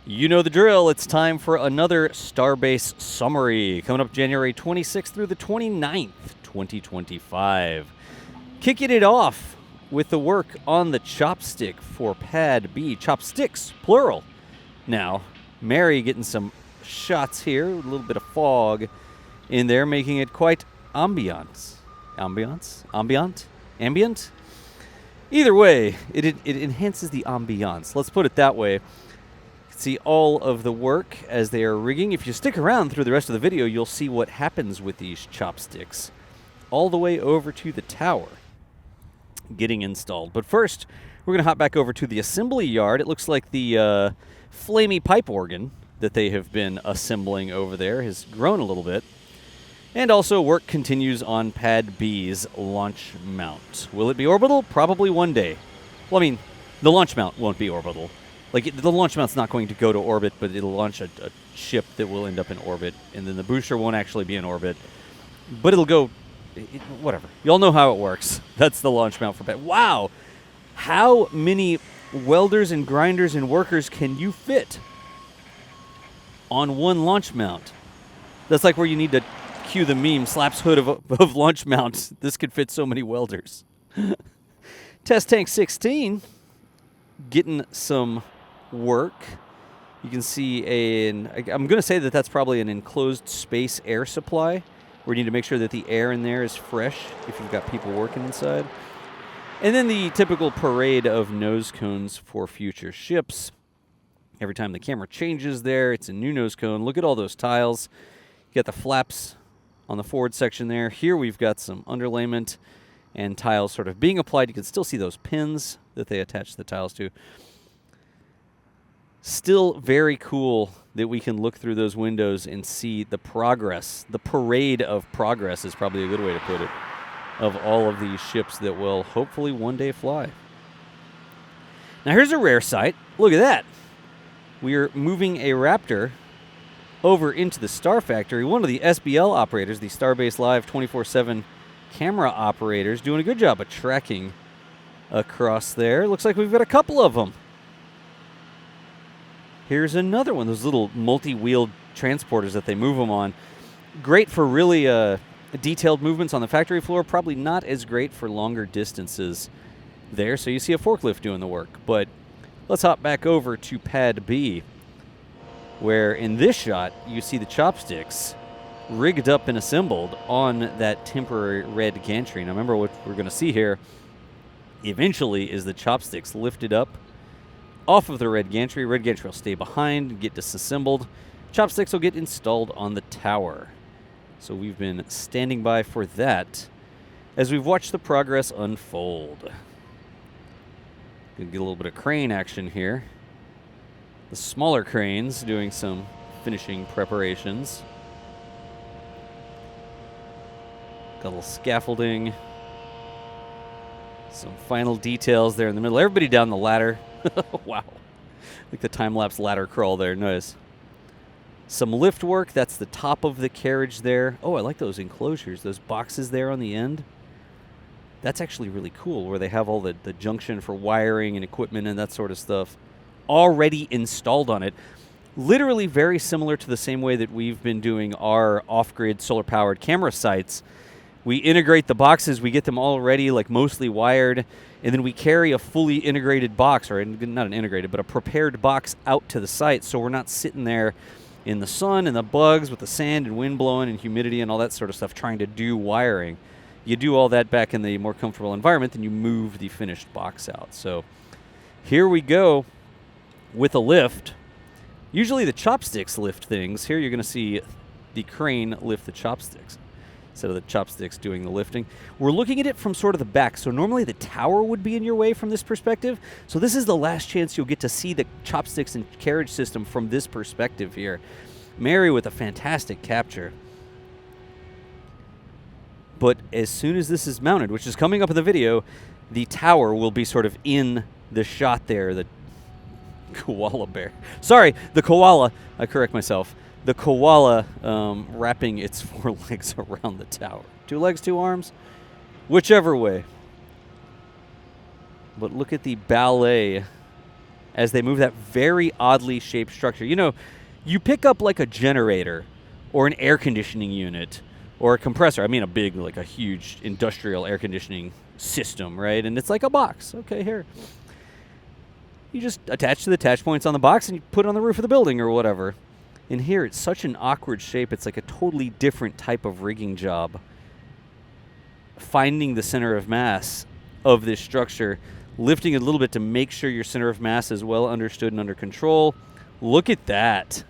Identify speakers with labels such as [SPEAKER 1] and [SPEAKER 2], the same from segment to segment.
[SPEAKER 1] You know the drill. It's time for another Starbase summary coming up January 26th through the 29th, 2025. Kicking it off with the work on the chopstick for Pad B. Chopsticks, plural. Now, Mary getting some shots here, a little bit of fog in there, making it quite ambient. Either way, it enhances the ambiance. Let's put it that way. See all of the work as they are rigging. If you stick around through the rest of the video, you'll see what happens with these chopsticks all the way over to the tower getting installed. But first, we're going to hop back over to the assembly yard. It looks like the flamey pipe organ that they have been assembling over there has grown a little bit. And also, work continues on Pad B's launch mount. Will it be orbital? Probably one day. Well, I mean, the launch mount won't be orbital. The launch mount's not going to go to orbit, but it'll launch a ship that will end up in orbit, and then the booster won't actually be in orbit. But it'll go, whatever. You all know how it works. That's the launch mount for Pad. Wow! How many welders and grinders and workers can you fit on one launch mount? That's like where you need to cue the meme, slaps hood of launch mount. This could fit so many welders. Test Tank 16, getting some work. You can see I'm going to say that that's probably an enclosed space air supply. We need to make sure that the air in there is fresh if you've got people working inside. And then the typical parade of nose cones for future ships. Every time the camera changes there, it's a new nose cone. Look at all those tiles. You got the flaps on the forward section there. Here we've got some underlayment and tiles sort of being applied. You can still see those pins that they attach the tiles to. Still very cool that we can look through those windows and see the progress. The parade of progress is probably a good way to put it, of all of these ships that will hopefully one day fly. Now here's a rare sight. Look at that. We are moving a Raptor over into the Starfactory. One of the SBL operators, the Starbase Live 24/7 camera operators, doing a good job of tracking across there. Looks like we've got a couple of them. Here's another one, those little multi-wheeled transporters that they move them on. Great for really detailed movements on the factory floor, probably not as great for longer distances there. So you see a forklift doing the work. But let's hop back over to Pad B, where in this shot you see the chopsticks rigged up and assembled on that temporary red gantry. Now remember, what we're going to see here eventually is the chopsticks lifted up off of the red gantry. Red gantry will stay behind, get disassembled. Chopsticks will get installed on the tower. So we've been standing by for that as we've watched the progress unfold. Gonna get a little bit of crane action here. The smaller cranes doing some finishing preparations. Got a little scaffolding. Some final details there in the middle. Everybody down the ladder. Wow. Like the time-lapse ladder crawl there. Nice. Some lift work. That's the top of the carriage there. Oh, I like those enclosures. Those boxes there on the end. That's actually really cool, where they have all the junction for wiring and equipment and that sort of stuff already installed on it. Literally very similar to the same way that we've been doing our off-grid solar-powered camera sites. We integrate the boxes, we get them already like mostly wired, and then we carry a fully integrated box, or not an integrated, but a prepared box out to the site, so we're not sitting there in the sun and the bugs with the sand and wind blowing and humidity and all that sort of stuff trying to do wiring. You do all that back in the more comfortable environment, then you move the finished box out. So here we go with a lift. Usually the chopsticks lift things. Here you're going to see the crane lift the chopsticks instead of the chopsticks doing the lifting. We're looking at it from sort of the back. So normally the tower would be in your way from this perspective. So this is the last chance you'll get to see the chopsticks and carriage system from this perspective here. Mary with a fantastic capture. But as soon as this is mounted, which is coming up in the video, the tower will be sort of in the shot there. The koala bear. Sorry, the koala. I correct myself. The koala wrapping its 4 legs around the tower. 2 legs, 2 arms? Whichever way. But look at the ballet as they move that very oddly shaped structure. You know, you pick up like a generator or an air conditioning unit or a compressor. I mean a big, like a huge industrial air conditioning system, right? And it's like a box. Okay, here. You just attach to the attach points on the box and you put it on the roof of the building or whatever. And here it's such an awkward shape. It's like a totally different type of rigging job. Finding the center of mass of this structure, lifting it a little bit to make sure your center of mass is well understood and under control. Look at that.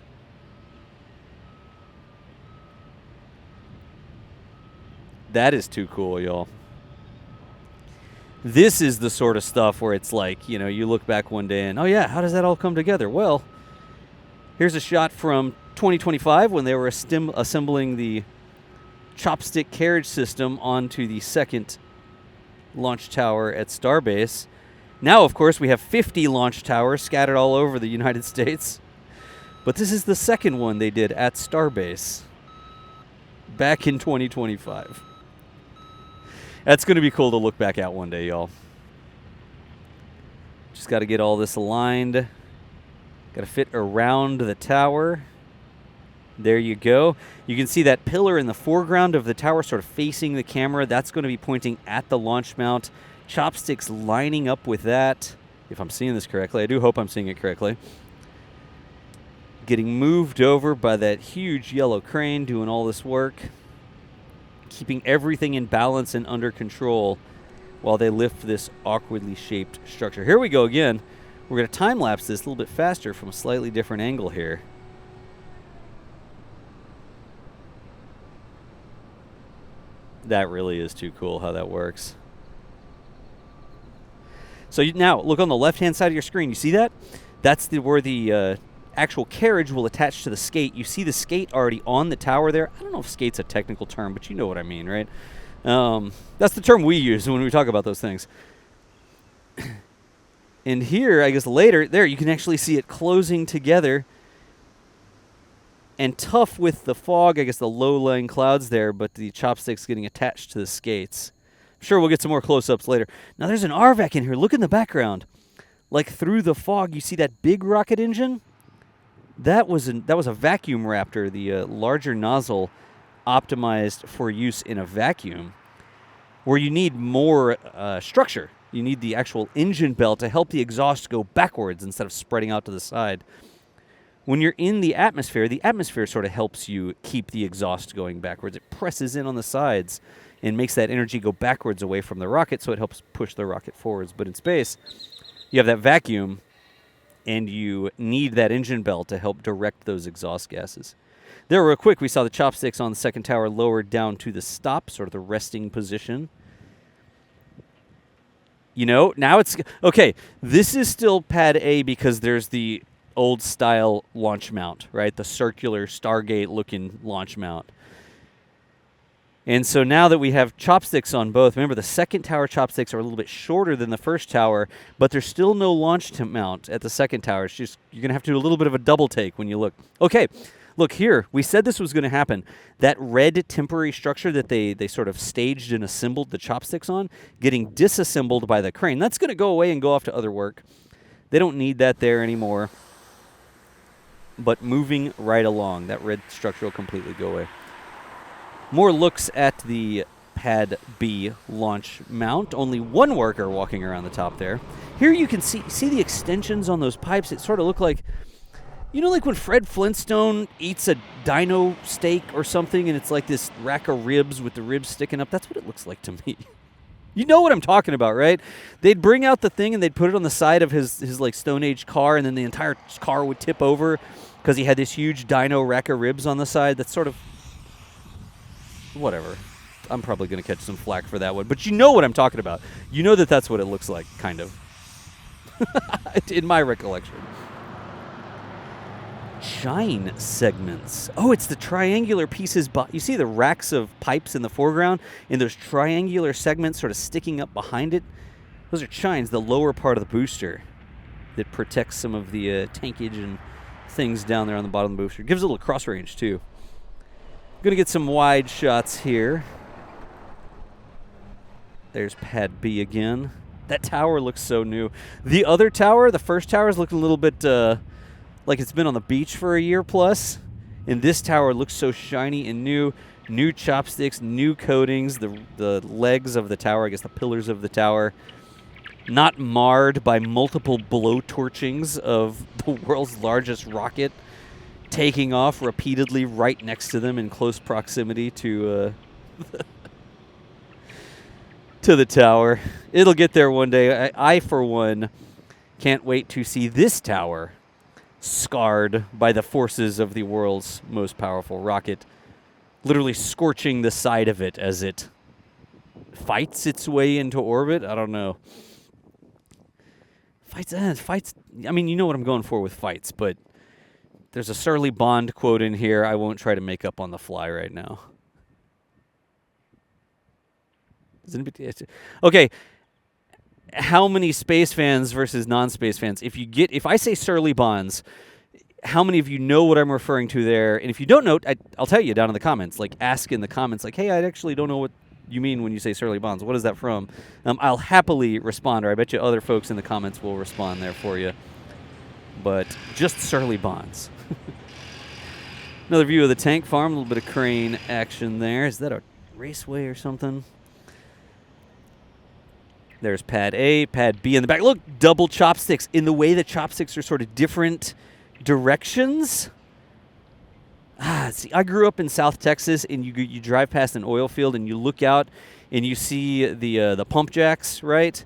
[SPEAKER 1] That is too cool, y'all. This is the sort of stuff where it's like, you know, you look back one day and, oh yeah, how does that all come together? Well, here's a shot from 2025 when they were assembling the chopstick carriage system onto the second launch tower at Starbase. Now, of course, we have 50 launch towers scattered all over the United States. But this is the second one they did at Starbase back in 2025. That's going to be cool to look back at one day, y'all. Just got to get all this aligned. Got to fit around the tower. There you go. You can see that pillar in the foreground of the tower sort of facing the camera. That's going to be pointing at the launch mount. Chopsticks lining up with that. If I'm seeing this correctly. I do hope I'm seeing it correctly. Getting moved over by that huge yellow crane doing all this work. Keeping everything in balance and under control while they lift this awkwardly shaped structure. Here we go again. We're going to time-lapse this a little bit faster from a slightly different angle here. That really is too cool how that works. So now, look on the left-hand side of your screen. You see that? That's where the actual carriage will attach to the skate. You see the skate already on the tower there. I don't know if skate's a technical term, but you know what I mean, right? That's the term we use when we talk about those things. And here, I guess later, there, you can actually see it closing together. And tough with the fog, I guess the low-lying clouds there, but the chopsticks getting attached to the skates. I'm sure we'll get some more close-ups later. Now, there's an RVac in here. Look in the background. Like through the fog, you see that big rocket engine? That was a vacuum Raptor, the larger nozzle optimized for use in a vacuum, where you need more structure. You need the actual engine belt to help the exhaust go backwards instead of spreading out to the side. When you're in the atmosphere sort of helps you keep the exhaust going backwards. It presses in on the sides and makes that energy go backwards away from the rocket, so it helps push the rocket forwards. But in space, you have that vacuum, and you need that engine belt to help direct those exhaust gases. There, real quick, we saw the chopsticks on the second tower lowered down to the stop, sort of the resting position. You know, now it's... Okay, this is still Pad A because there's the old-style launch mount, right? The circular Stargate-looking launch mount. And so now that we have chopsticks on both, remember the second tower chopsticks are a little bit shorter than the first tower, but there's still no launch mount at the second tower. It's just, you're going to have to do a little bit of a double take when you look. Okay, look here. We said this was going to happen. That red temporary structure that they sort of staged and assembled the chopsticks on, getting disassembled by the crane. That's going to go away and go off to other work. They don't need that there anymore. But moving right along, that red structure will completely go away. More looks at the Pad B launch mount. Only one worker walking around the top there. Here you can see the extensions on those pipes. It sort of look like, you know, like when Fred Flintstone eats a dino steak or something, and it's like this rack of ribs with the ribs sticking up. That's what it looks like to me. You know what I'm talking about, right? They'd bring out the thing and they'd put it on the side of his like Stone Age car, and then the entire car would tip over because he had this huge dino rack of ribs on the side. That's sort of... whatever. I'm probably going to catch some flack for that one. But you know what I'm talking about. You know that that's what it looks like, kind of. In my recollection. Chine segments. Oh, it's the triangular pieces. You see the racks of pipes in the foreground? And those triangular segments sort of sticking up behind it? Those are chines, the lower part of the booster that protects some of the tankage and things down there on the bottom of the booster. Gives it a little cross range, too. I'm going to get some wide shots here. There's Pad B again. That tower looks so new. The other tower, the first tower, is looking a little bit like it's been on the beach for a year plus. And this tower looks so shiny and new. New chopsticks, new coatings, the legs of the tower, I guess the pillars of the tower, not marred by multiple blowtorchings of the world's largest rocket taking off repeatedly right next to them in close proximity to to the tower. It'll get there one day. I, for one, can't wait to see this tower scarred by the forces of the world's most powerful rocket, literally scorching the side of it as it fights its way into orbit. I don't know. Fights. I mean, you know what I'm going for with fights, but there's a Surly Bond quote in here I won't try to make up on the fly right now. Okay, how many space fans versus non-space fans? If I say Surly Bonds, how many of you know what I'm referring to there? And if you don't know, I'll tell you down in the comments. Like, ask in the comments, like, hey, I actually don't know what you mean when you say Surly Bonds. What is that from? I'll happily respond, or I bet you other folks in the comments will respond there for you. But just Surly Bonds. Another view of the tank farm, a little bit of crane action there. Is that a raceway or something? There's Pad A, Pad B in the back. Look, double chopsticks. In the way the chopsticks are sort of different directions. See, I grew up in South Texas, and you drive past an oil field, and you look out, and you see the pump jacks, right?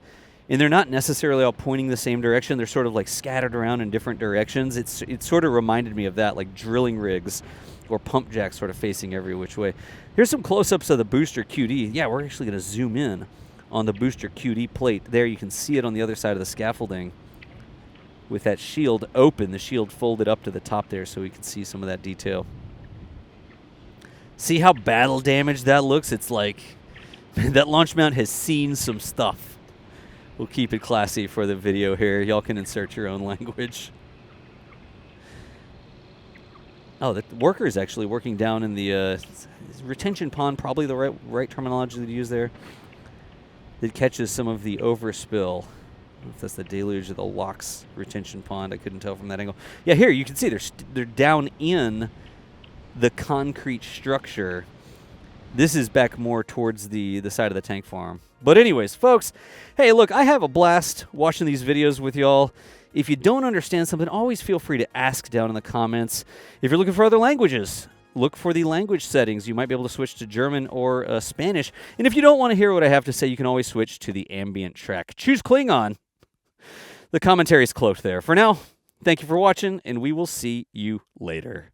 [SPEAKER 1] And they're not necessarily all pointing the same direction. They're sort of like scattered around in different directions. It sort of reminded me of that, like drilling rigs or pump jacks sort of facing every which way. Here's some close-ups of the booster QD. Yeah, we're actually going to zoom in on the booster QD plate. There, you can see it on the other side of the scaffolding with that shield open, the shield folded up to the top there so we can see some of that detail. See how battle damaged that looks? It's like that launch mount has seen some stuff. We'll keep it classy for the video here. Y'all can insert your own language. Oh, the worker is actually working down in the retention pond, probably the right terminology to use there. It catches some of the overspill. I don't know if that's the deluge or the LOX retention pond. I couldn't tell from that angle. Yeah, here you can see they're down in the concrete structure. This is back more towards the side of the tank farm. But anyways, folks, hey, look, I have a blast watching these videos with y'all. If you don't understand something, always feel free to ask down in the comments. If you're looking for other languages, look for the language settings. You might be able to switch to German or Spanish. And if you don't want to hear what I have to say, you can always switch to the ambient track. Choose Klingon. The commentary is close there. For now, thank you for watching, and we will see you later.